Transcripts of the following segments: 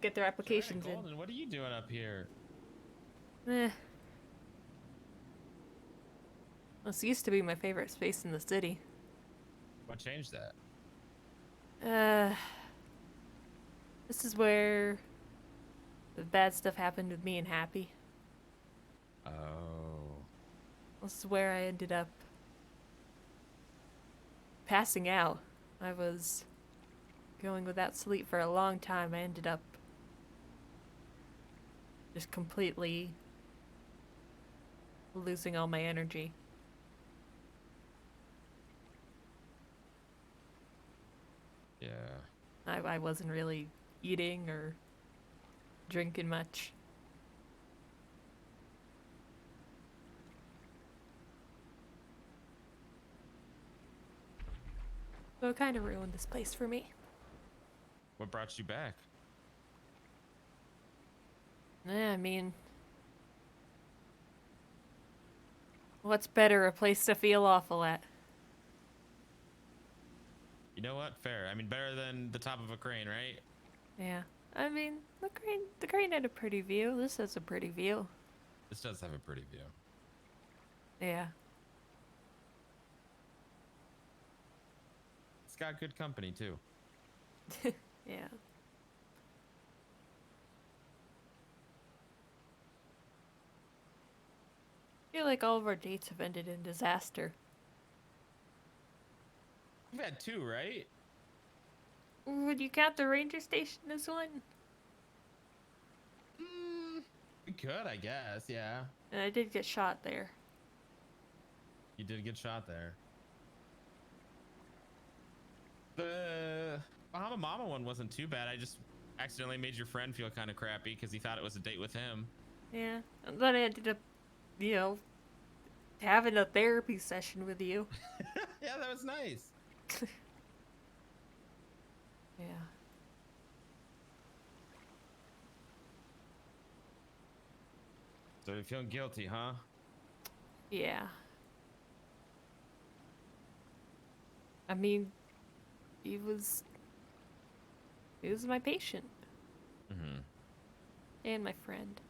get their applications Joanna Golden, what are you doing up here? in. This used to be my favorite space in the city. What changed that? Uh, this is where the bad stuff happened with me and Happy. Oh. This is where I ended up passing out. I was going without sleep for a long time. I ended up just completely losing all my energy. Yeah. I wasn't really eating or drinking much. So it kind of ruined this place for me. What brought you back? I mean, what's better, a place to feel awful at? You know what? Fair. I mean, better than the top of a crane, right? Yeah. I mean, the crane had a pretty view. This has a pretty view. This does have a pretty view. Yeah. It's got good company too. Yeah. I feel like all of our dates have ended in disaster. You've had two, right? Would you count the ranger station as one? We could, I guess. Yeah. And I did get shot there. You did get shot there. The Bahama Mama one wasn't too bad. I just accidentally made your friend feel kind of crappy because he thought it was a date with him. Yeah. And then I ended up, you know, having a therapy session with you. Yeah, that was nice. Yeah. So you're feeling guilty, huh? Yeah. I mean, he was he was my patient Mm-hmm. and my friend.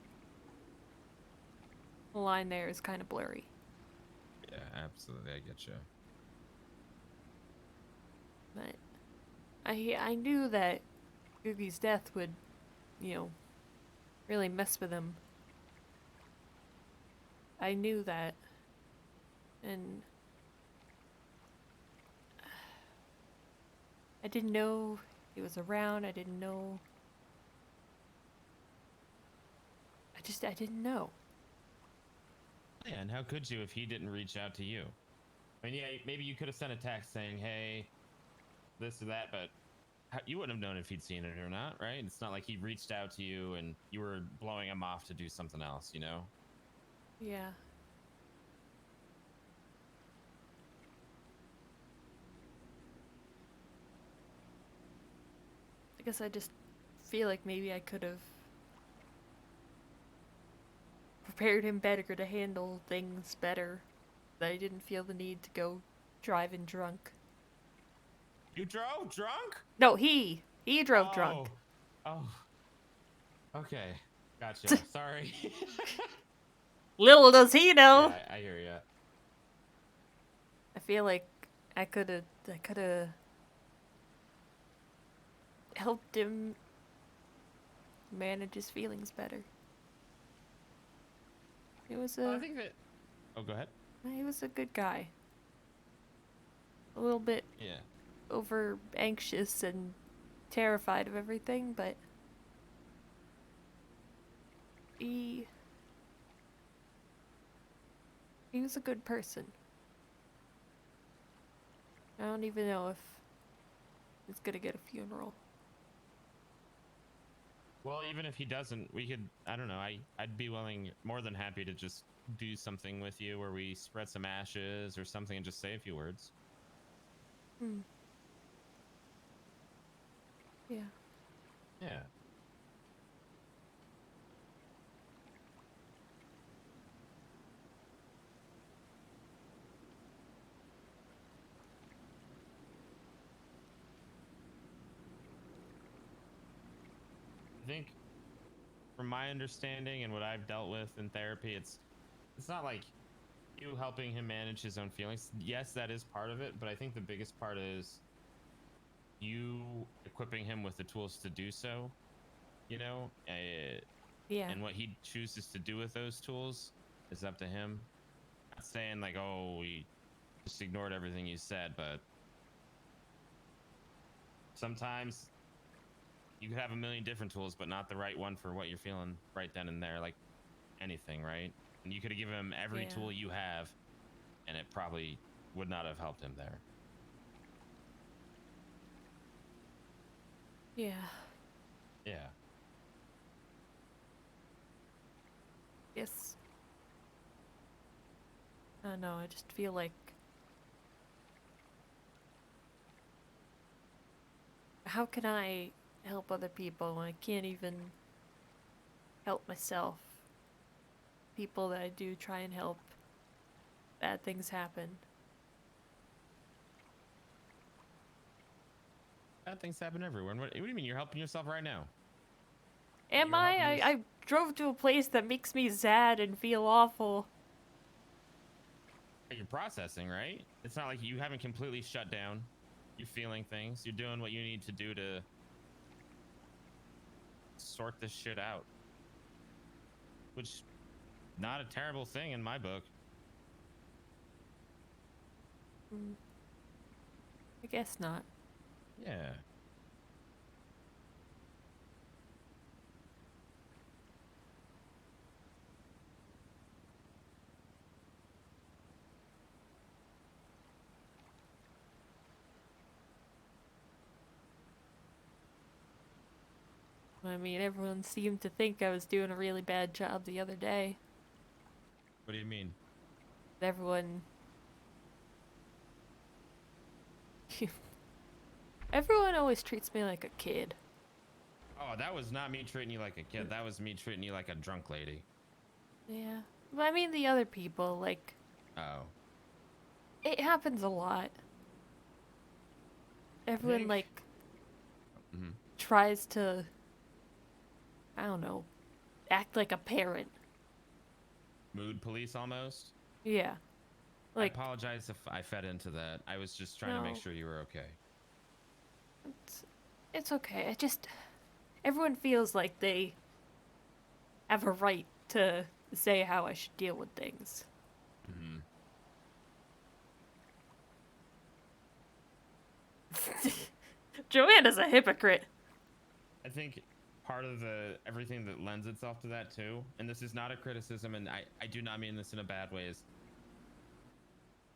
The line there is kind of blurry. Yeah, absolutely. I get you. But I knew that Googie's death would, you know, really mess with him. I knew that. And I didn't know he was around. I didn't know. I didn't know. Yeah, and how could you if he didn't reach out to you? I mean, yeah, maybe you could have sent a text saying, "Hey, this or that," but you wouldn't have known if he'd seen it or not, right? It's not like he reached out to you and you were blowing him off to do something else, you know? Yeah. I guess I just feel like maybe I could have prepared him better to handle things better. That I didn't feel the need to go driving drunk. You drove drunk? No, he drove drunk. Oh, oh, okay, gotcha. Sorry. Little does he know. Yeah, I hear ya. I feel like I could have helped him manage his feelings better. He was Well, I a think that. Oh, go ahead. he was a good guy. A little bit Yeah. over anxious and terrified of everything, but he he was a good person. I don't even know if he's gonna get a funeral. Well, even if he doesn't, we could. I don't know. I'd be willing, more than happy to just do something with you where we spread some ashes or something and just say a few words. Hmm. Yeah. Yeah. think from my understanding and what I've dealt with in therapy, it's not like you helping him manage his own feelings. Yes, that is part of it, but I think the biggest part is you equipping him with the tools to do so, you know, Yeah. and what he chooses to do with those tools is up to him. Not saying like, oh, we just ignored everything you said, but sometimes you could have a million different tools, but not the right one for what you're feeling right then and there, like anything, right? And you could have given him every Yeah. tool you have, and it probably would not have helped him there. Yeah. Yeah. Yes. I don't know. I just feel like how can I help other people when I can't even help myself? People that I do try and help, bad things happen. Bad things happen everywhere. And what do you mean? You're helping yourself right now. Am You're I? helping I drove to a place that makes me sad and feel awful. you're processing, right? It's not like you haven't completely shut down. You're feeling things. You're doing what you need to do to sort this shit out. Which not a terrible thing in my book. Mm, I guess not. Yeah. I mean, everyone seemed to think I was doing a really bad job the other day. What do you mean? Everyone. Everyone always treats me like a kid. Oh, that was not me treating you like a kid. That was me treating you like a drunk lady. Yeah. But I mean, the other people, like, Oh. it happens a lot. I Everyone, think. like, Mhm. tries to, I don't know, act like a parent. Mood police almost. Yeah. I Like, apologize if I fed into that. I was just trying to make no, sure you were okay. it's, it's okay. I just, everyone feels like they have a right to say how I should deal with things. Hmm. Joanna's a hypocrite. I think part of the everything that lends itself to that too, and this is not a criticism, and I do not mean this in a bad way, is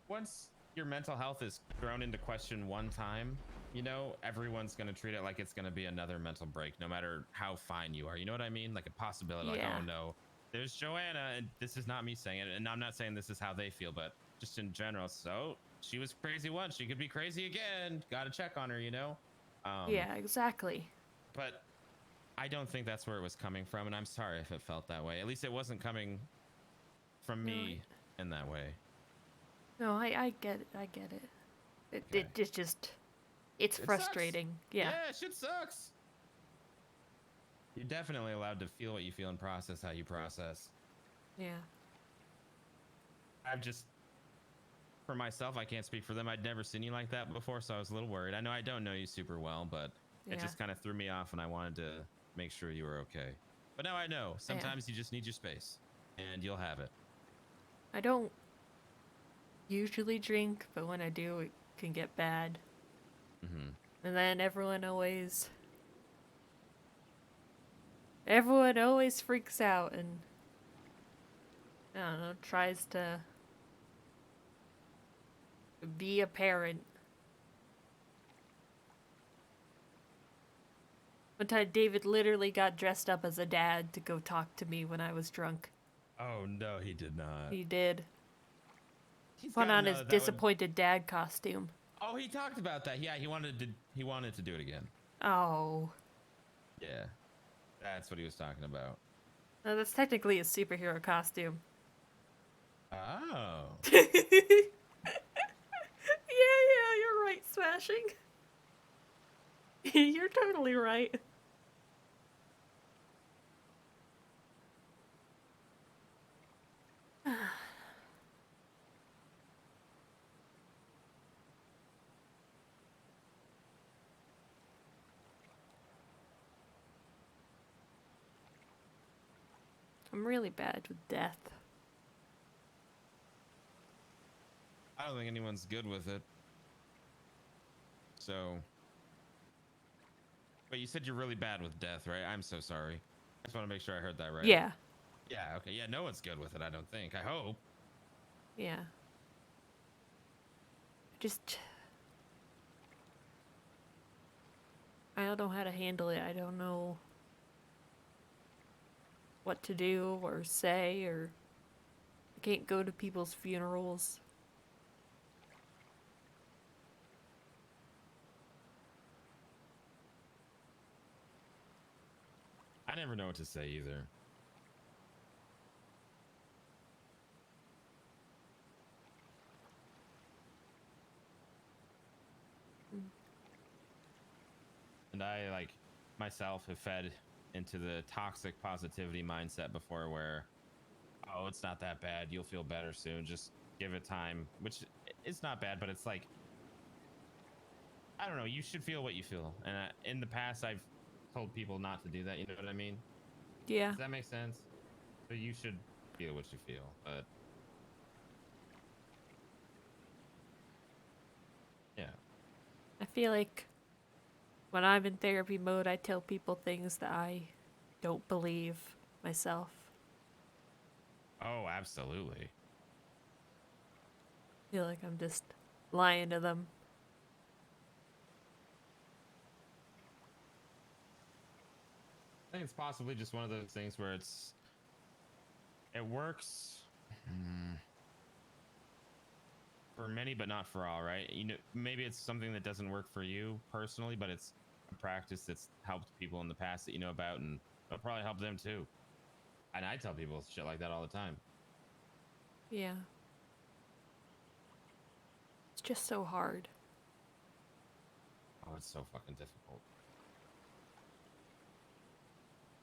once your mental health is thrown into question one time, you know, everyone's going to treat it like it's going to be another mental break, no matter how fine you are. You know what I mean? Like a possibility, like, Yeah. oh no, there's Joanna, and this is not me saying it, and I'm not saying this is how they feel, but just in general. So she was crazy once, she could be crazy again. Got to check on her, you know? Um, Yeah, exactly. but I don't think that's where it was coming from, and I'm sorry if it felt that way. At least it wasn't coming from No, me in that way. I get it. I get it. Okay. It's just, it's It sucks. frustrating. Yeah. Yeah, shit sucks. You're definitely allowed to feel what you feel and process how you process. Yeah. I've just, for myself, I can't speak for them. I'd never seen you like that before, so I was a little worried. I know I don't know you super well, but it Yeah. just kind of threw me off, and I wanted to make sure you were okay. But now I know. Yeah. Sometimes you just need your space, and you'll have it. I don't usually drink, but when I do, it can get bad. Hmm. And then everyone always freaks out and I don't know, tries to be a parent. One time, David literally got dressed up as a dad to go talk to me when I was drunk. Oh no, he did not. He did. He's Put got to on know his that that would. disappointed dad costume. Oh, he talked about that. Yeah, he wanted to do it again. Oh. Yeah, that's what he was talking about. No, that's technically a superhero costume. Oh. Yeah, you're right, Smashing. You're totally right. I'm really bad with death. I don't think anyone's good with it. So, but you said you're really bad with death, right? I'm so sorry. I just want to make sure I heard that right. Yeah. Yeah, okay. Yeah, no one's good with it, I don't think. I hope. Yeah. Just. I don't know how to handle it. I don't know what to do or say, or I can't go to people's funerals. I never know what to say either. Mm. And I, like, myself have fed into the toxic positivity mindset before where, oh, it's not that bad. You'll feel better soon. Just give it time, which it's not bad, but it's like, I don't know. You should feel what you feel. And in the past, I've told people not to do that. You know what I mean? Yeah. Does that make sense? So you should feel what you feel. But yeah. I feel like when I'm in therapy mode, I tell people things that I don't believe myself. Oh, absolutely. I feel like I'm just lying to them. I think it's possibly just one of those things where it works for many, but not for all, right? You know, maybe it's something that doesn't work for you personally, but it's a practice that's helped people in the past that you know about, and it'll probably help them too. And I tell people shit like that all the time. Yeah. It's just so hard. Oh, it's so fucking difficult.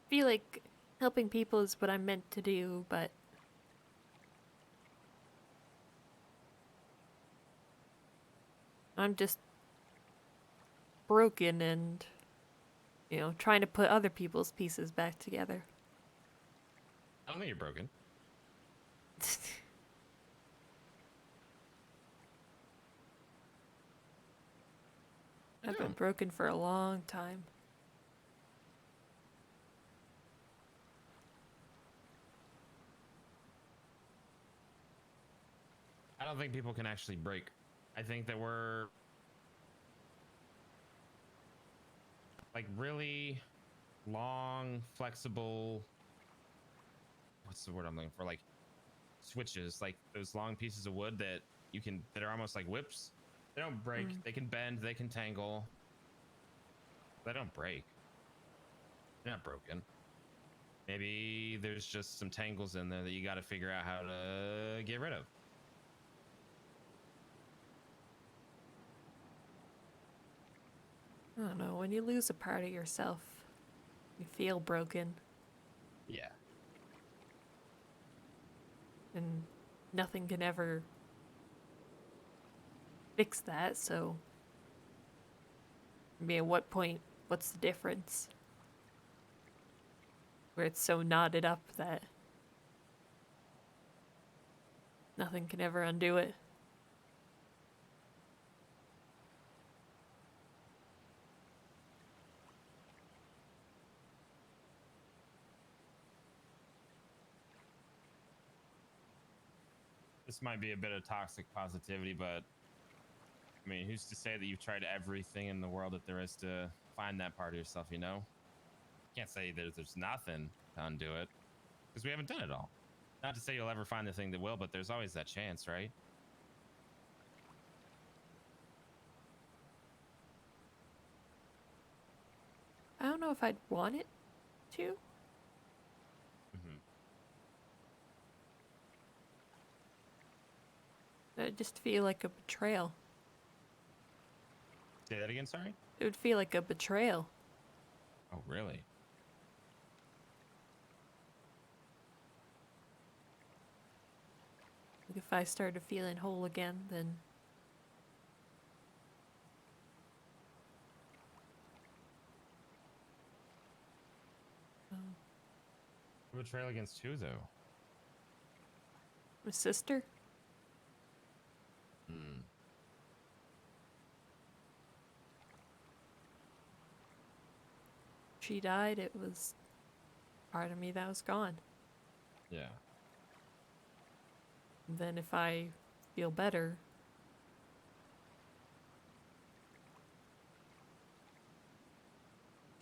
I feel like helping people is what I'm meant to do, but I'm just broken and, trying to put other people's pieces back together. I don't think you're broken. I I've been don't. broken for a long time. I don't think people can actually break. I think that we're like really long, flexible. What's the word I'm looking for? Like switches, like those long pieces of wood that are almost like whips. They don't break. Mm. They can bend. They can tangle. They don't break. They're not broken. Maybe there's just some tangles in there that you got to figure out how to get rid of. I don't know. When you lose a part of yourself, you feel broken, Yeah. and nothing can ever fix that, so. I mean, at what point, what's the difference? Where it's so knotted up that nothing can ever undo it. This might be a bit of toxic positivity, but I mean, who's to say that you've tried everything in the world that there is to find that part of yourself, you know? Can't say that there's nothing to undo it because we haven't done it all. Not to say you'll ever find the thing that will, but there's always that chance, right? I don't know if I'd want it to. Mm-hmm. It'd just feel like a betrayal. Say that again, sorry? It would feel like a betrayal. Oh, really? Like if I started feeling whole again, then. Oh. Betrayal against who, though? My sister? Hmm. She died, it was part of me that was gone. Yeah. And then if I feel better,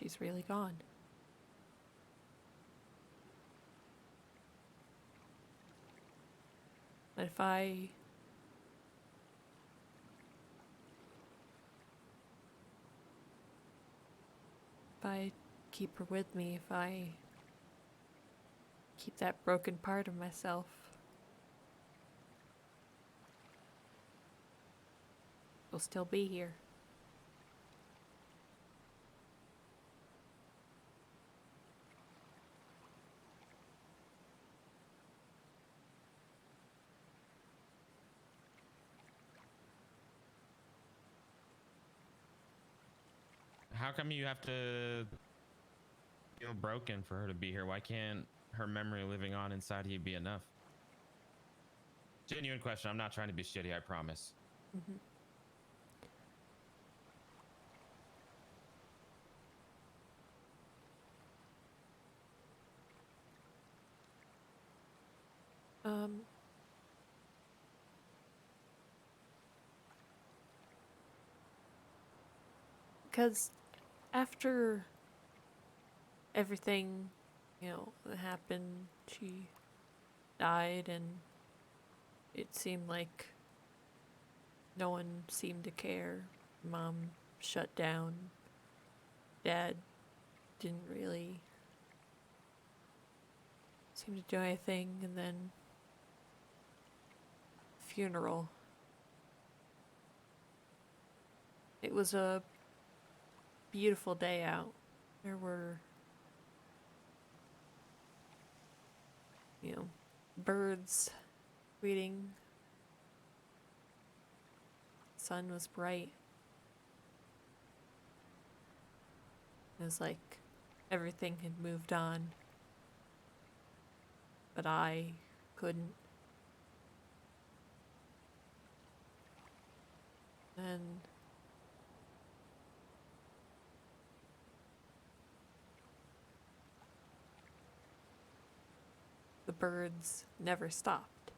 she's really gone. But if I keep her with me, if I keep that broken part of myself, she'll still be here. How come you have to feel broken for her to be here? Why can't her memory living on inside of you be enough? Genuine question. I'm not trying to be shitty, I promise. Mm-hmm. Um, because after everything, that happened, she died, and it seemed like no one seemed to care. Mom shut down. Dad didn't really seem to do anything, and then funeral. It was a beautiful day out. There were, birds tweeting. Sun was bright. It was like everything had moved on, but I couldn't. And the birds never stopped.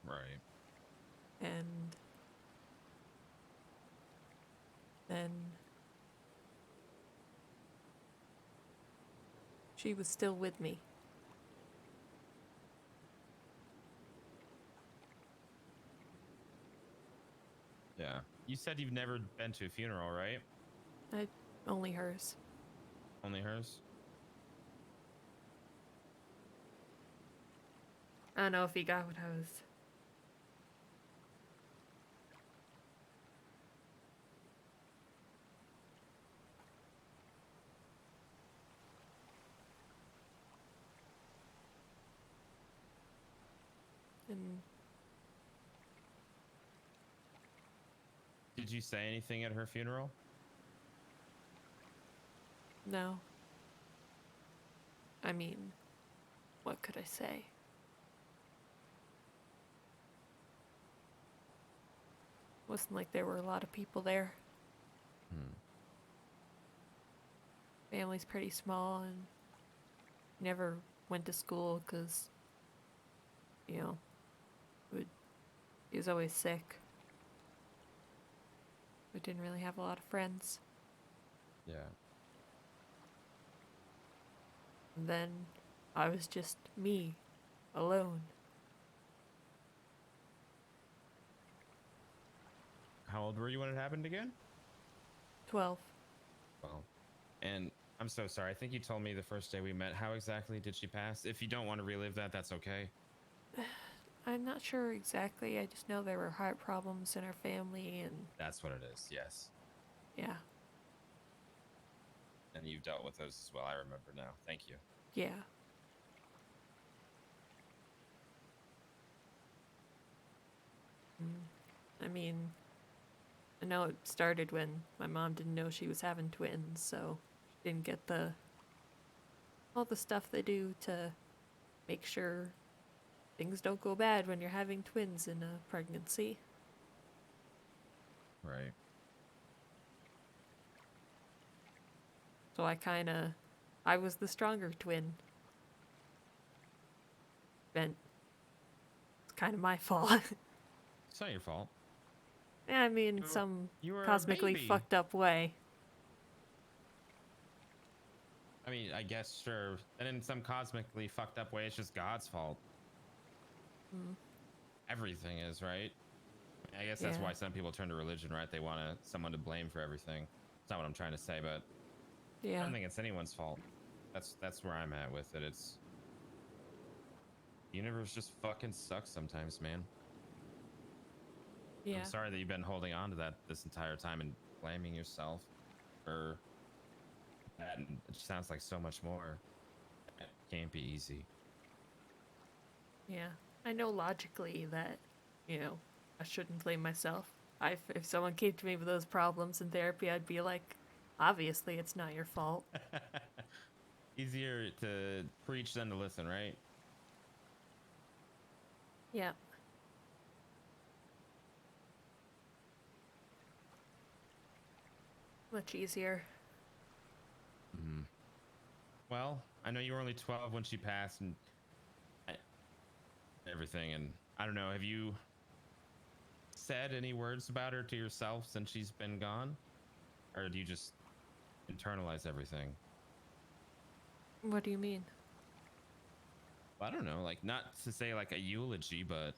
Right. And then she was still with me. Yeah. You said you've never been to a funeral, right? I, only hers. Only hers? I don't know if he got what I was. And Did you say anything at her funeral? no. I mean, what could I say? Wasn't like there were a lot of people there. Hmm. Family's pretty small, and never went to school because, you know, would, he was always sick. We didn't really have a lot of friends. Yeah. And then I was just me, alone. How old were you when it happened again? 12. Well, and I'm so sorry. I think you told me the first day we met. How exactly did she pass? If you don't want to relive that, that's okay. I'm not sure exactly. I just know there were heart problems in our family, and That's what it is. Yes. yeah, And you've dealt with those as well. I remember now. Thank you. yeah. I mean, I know it started when my mom didn't know she was having twins, so she didn't get all the stuff they do to make sure things don't go bad when you're having twins in a pregnancy. Right. So I was the stronger twin. And it's kind of my fault. It's not your fault. Yeah, I mean, You were, some you were a cosmically baby. fucked up way. I mean, I guess sure. And in some cosmically fucked up way, it's just God's fault. Mm, Everything is, right? I guess that's yeah, why some people turn to religion, right? They want someone to blame for everything. It's not what I'm trying to say, but I yeah, don't think it's anyone's fault. That's where I'm at with it. It's the universe just fucking sucks sometimes, man. I'm yeah, sorry that you've been holding on to that this entire time and blaming yourself for that. And it just sounds like so much more. It can't be easy. yeah. I know logically that, you know, I shouldn't blame myself. If someone came to me with those problems in therapy, I'd be like, obviously it's not your fault. Easier to preach than to listen, right? Yeah, much easier. Mm-hmm. Well, I know you were only 12 when she passed and everything. And I don't know, have you said any words about her to yourself since she's been gone? Or do you just internalize everything? What do you mean? I don't know, like not to say like a eulogy, but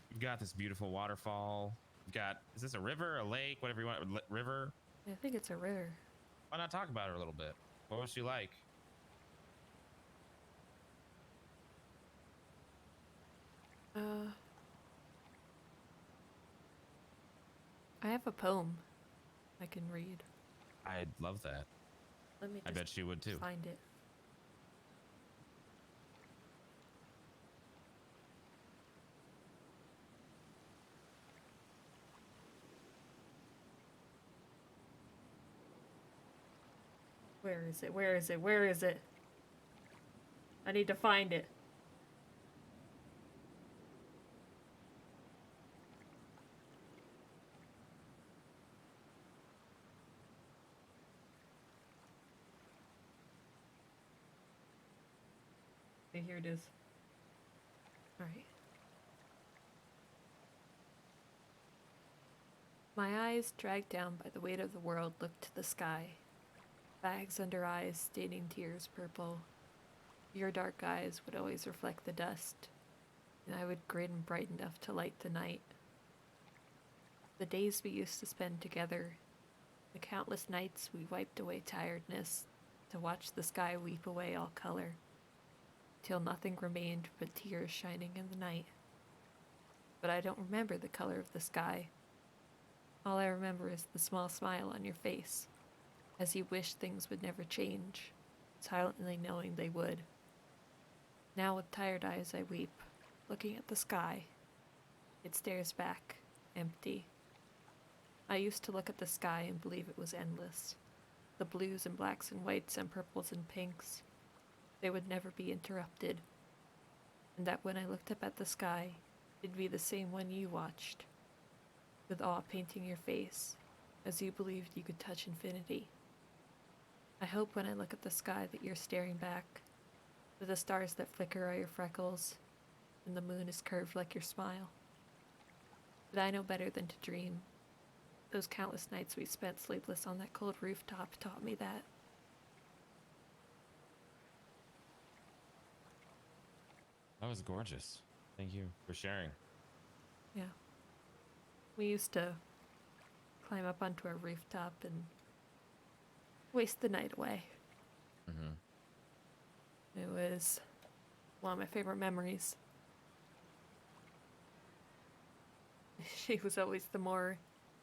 you've got this beautiful waterfall. You've got, is this a river, a lake, whatever you want, river? I think it's a river. Why not talk about her a little bit? What was she like? Uh, I have a poem I can read. I'd love that. Let me I just bet she would too. find it. Where is it? Where is it? Where is it? I need to find it. Okay, here it is. Alright. My eyes, dragged down by the weight of the world, looked to the sky. Bags under eyes, staining tears purple. Your dark eyes would always reflect the dust, and I would grin bright enough to light the night. The days we used to spend together, the countless nights we wiped away tiredness to watch the sky weep away all color, till nothing remained but tears shining in the night. But I don't remember the color of the sky. All I remember is the small smile on your face, as you wished things would never change, silently knowing they would. Now with tired eyes I weep, looking at the sky. It stares back, empty. I used to look at the sky and believe it was endless. The blues and blacks and whites and purples and pinks. They would never be interrupted. And that when I looked up at the sky, it'd be the same one you watched, with awe painting your face, as you believed you could touch infinity. I hope when I look at the sky that you're staring back, that the stars that flicker are your freckles, and the moon is curved like your smile. But I know better than to dream. Those countless nights we spent sleepless on that cold rooftop taught me that. That was gorgeous. Thank you for sharing. Yeah. We used to climb up onto our rooftop and waste the night away. Mm-hmm. It was one of my favorite memories. She was always the more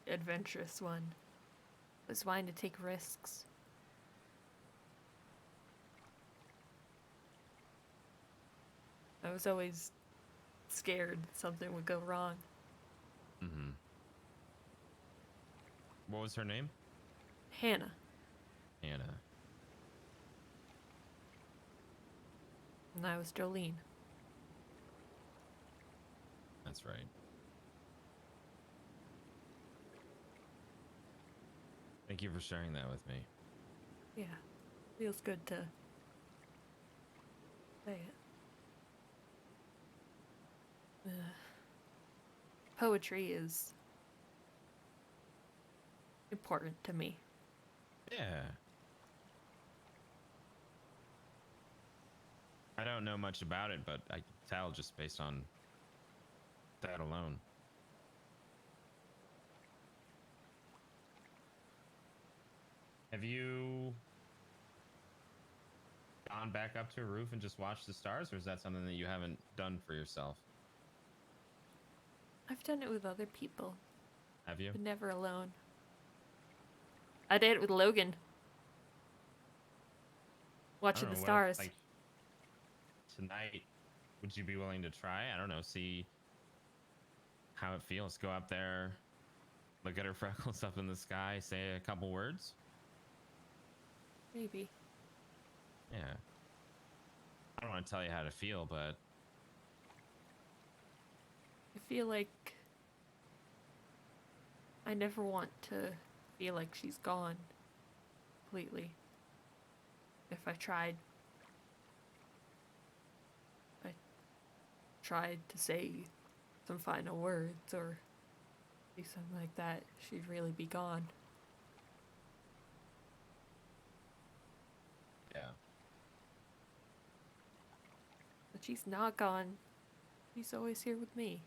adventurous one. Was wanting to take risks. I was always scared something would go wrong. Mm-hmm. What was her name? Hannah. Anna. And I was Jolene. That's right. Thank you for sharing that with me. Yeah. Feels good to say it. Poetry is important to me. Yeah. I don't know much about it, but I can tell just based on that alone. Have you gone back up to a roof and just watched the stars, or is that something that you haven't done for yourself? I've done it with other people, Have you? but never alone. I did it with Logan. I Watching don't the know what if, stars. like, tonight, would you be willing to try? I don't know, see how it feels. Go up there, look at her freckles up in the sky, say a couple words. Maybe. Yeah. I don't want to tell you how to feel, but I feel like I never want to feel like she's gone completely. If I tried to say some final words or do something like that, she'd really be gone. yeah. But she's not gone. She's always here with me.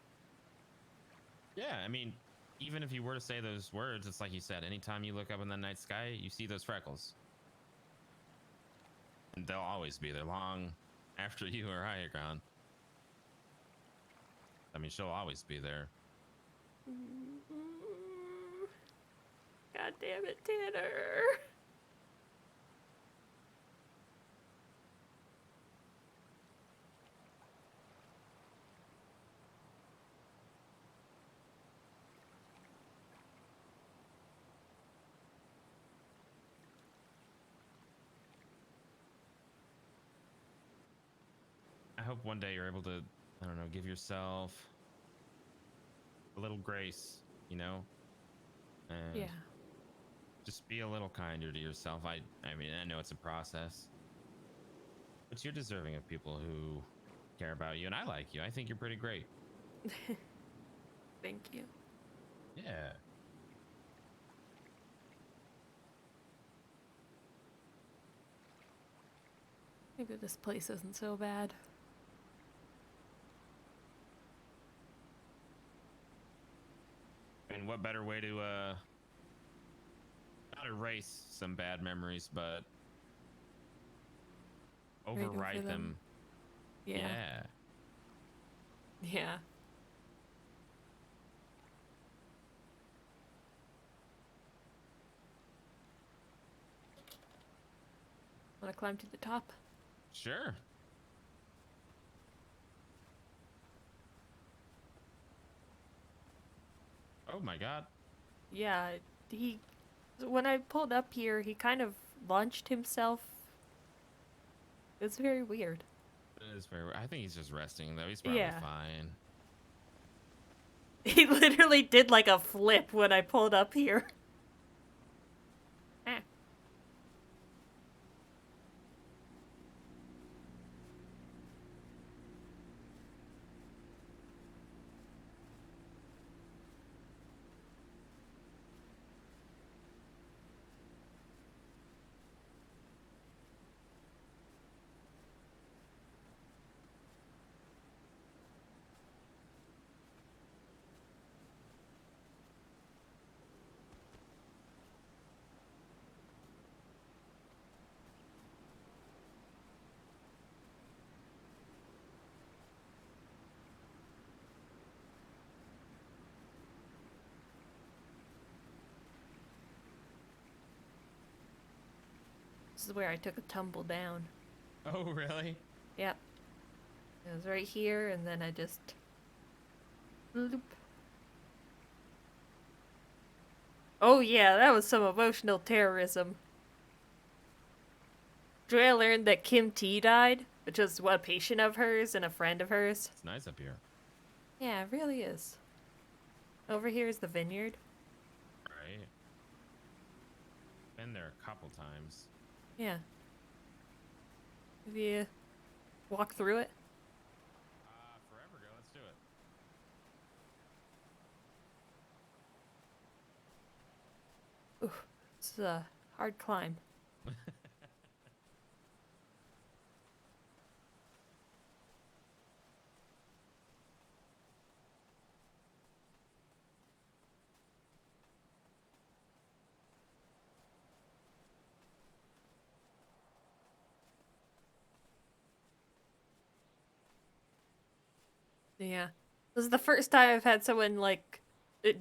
Yeah, I mean, even if you were to say those words, it's like you said, anytime you look up in the night sky, you see those freckles. And they'll always be there long after you or I are gone. I mean, she'll always be there. God damn it, Tanner. I hope one day you're able to, I don't know, give yourself a little grace, you know? And Yeah. just be a little kinder to yourself. I mean, I know it's a process, but you're deserving of people who care about you. And I like you. I think you're pretty great. Thank you. Yeah. Maybe this place isn't so bad. And what better way to, not erase some bad memories, but Right over overwrite them. Yeah. Yeah. Yeah. Wanna climb to the top? Sure. Oh my God. Yeah, when I pulled up here, he kind of launched himself. It's very weird. It is very. I think he's just resting though. He's probably Yeah. fine. He literally did like a flip when I pulled up here. Ah. This is where I took a tumble down. Oh really? Yep. It was right here, and then I just... Bloop. Oh yeah, that was some emotional terrorism. Joy learned that Kim T died, which was a patient of hers and a friend of hers. It's nice up here. Yeah, it really is. Over here is the vineyard. Right. Been there a couple times. Yeah. Have you walk through it? Forever ago. Let's do it. Ooh, it's a hard climb. Yeah. This is the first time I've had someone like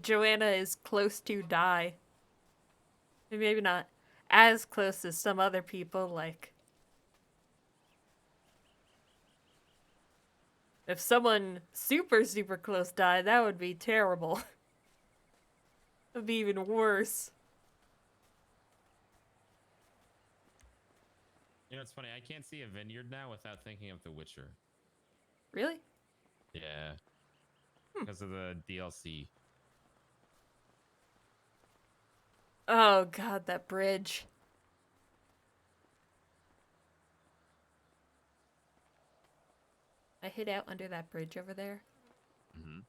Joanna is close to die. Maybe not as close as some other people, like if someone super super close died, that would be terrible. It'd be even worse. You know, it's funny. I can't see a vineyard now without thinking of The Witcher. Really? Yeah, because of the DLC. Oh god, that bridge. I hid out under that bridge over there. Mm-hmm.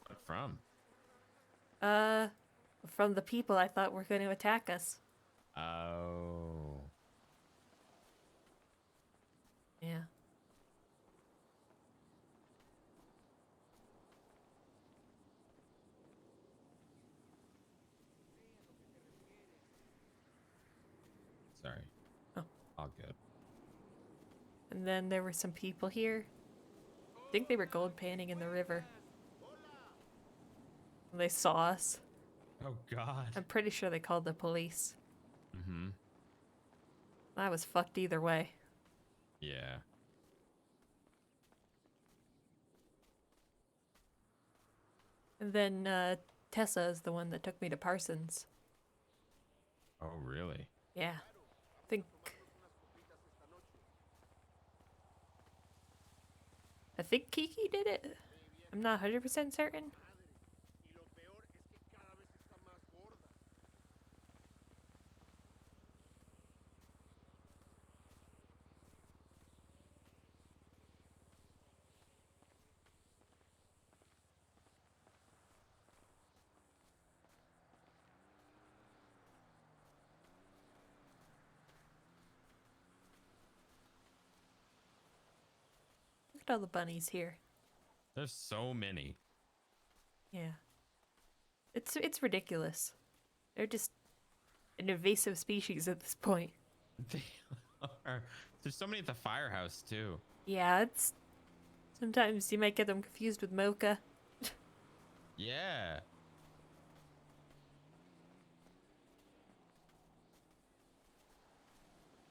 What from? Uh, from the people I thought were going to attack us. Oh. Yeah. Sorry. Oh. All good. And then there were some people here. I think they were gold panning in the river. And they saw us. Oh God. I'm pretty sure they called the police. Mm-hmm. I was fucked either way. Yeah. And then Tessa is the one that took me to Parsons. Oh really? Yeah. I think Kiki did it. I'm not 100% certain. Look at all the bunnies here. There's so many. Yeah. It's ridiculous. They're just an invasive species at this point. They are. There's so many at the firehouse too. Yeah, it's sometimes you might get them confused with Mocha. Yeah.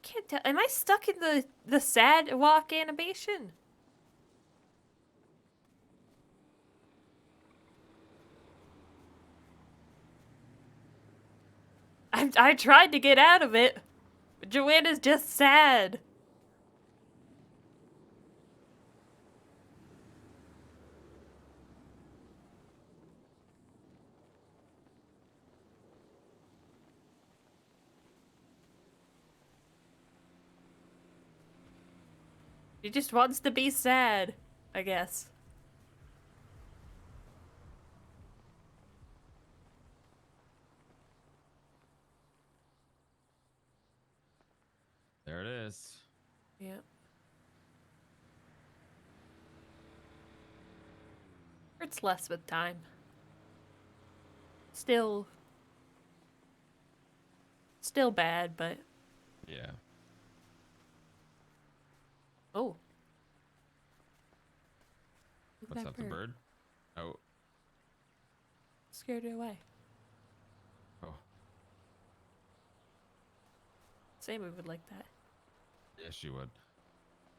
Can't tell. Am I stuck in the sad walk animation? I tried to get out of it, but Joanna's just sad. She just wants to be sad, I guess. There it is. Yeah. It's less with time. Still bad, but Yeah. oh. Look What's at up, that the bird? Oh. Scared it away. Oh. Sammy would like that. Yeah, she would.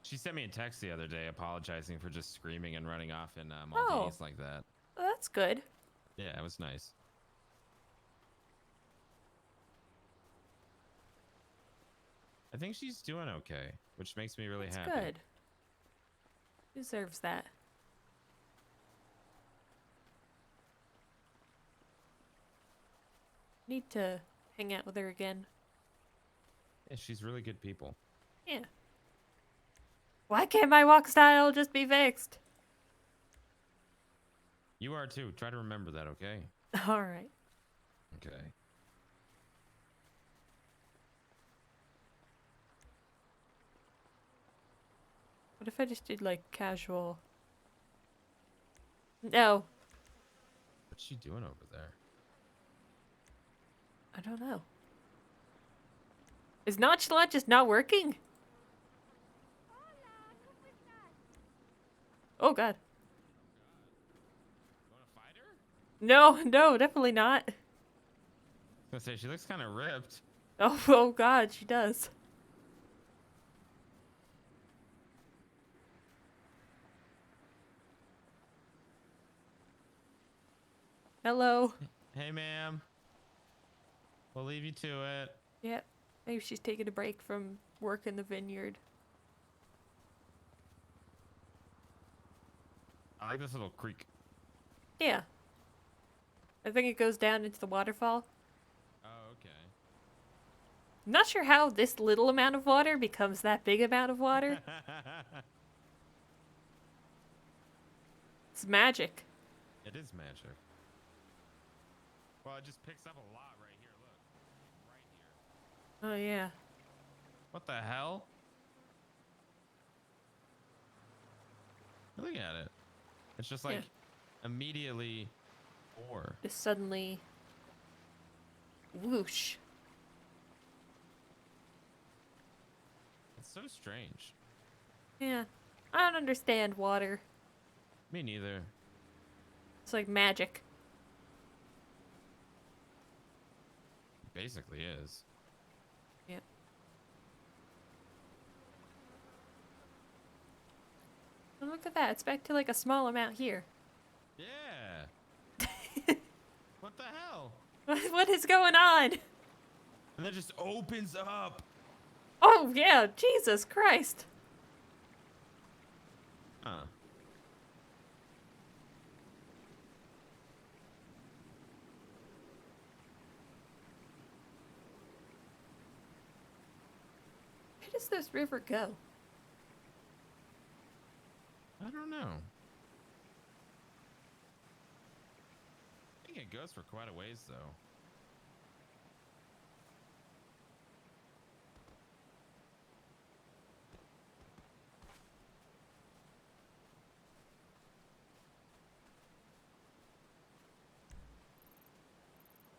She sent me a text the other day apologizing for just screaming and running off in Maltese like that. Well, that's good. Yeah, it was nice. I think she's doing okay, which makes me really That's happy. good. Deserves that. Need to hang out with her again. Yeah, she's really good people. Yeah. Why can't my walk style just be fixed? You are too. Try to remember that, okay? Alright. Okay. What if I just did like casual? No. What's she doing over there? I don't know. Is nonchalant just not working? Oh god. You want to fight her? No, no, definitely not. I was gonna say, she looks kind of ripped. Oh, oh god, she does. Hello. Hey, ma'am. We'll leave you to it. Yep. Maybe she's taking a break from work in the vineyard. I like this little creek. Yeah. I think it goes down into the waterfall. Oh, okay. I'm not sure how this little amount of water becomes that big amount of water. It's magic. It is magic. Well, it just picks up a lot right here. Look. Right here. Oh yeah. What the hell? Look at it. It's just like Yeah. immediately ore. Just suddenly whoosh. It's so strange. Yeah. I don't understand water. Me neither. It's like magic. Basically is. Yep. And look at that. It's back to like a small amount here. Yeah. What the hell? What is going on? And then it just opens up. Oh yeah, Jesus Christ. Huh. Where does this river go? I don't know. I think it goes for quite a ways, though.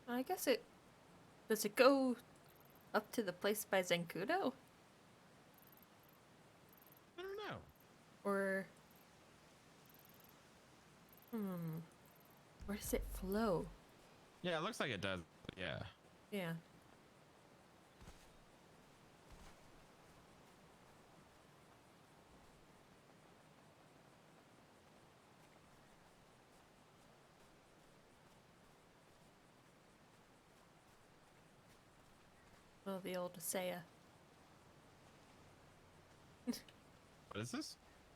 I guess it... Does it go up to the place by Zancudo? I don't know. Or... Where does it flow? Yeah, it looks like it does. Yeah. Yeah. Oh, the old Isaiah. What is this?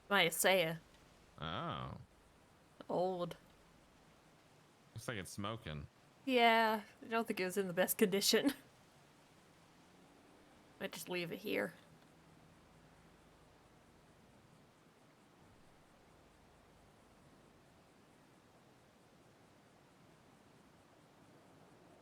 My Isaiah. Oh. Old. Looks like it's smoking. Yeah, I don't think it was in the best condition. Might just leave it here.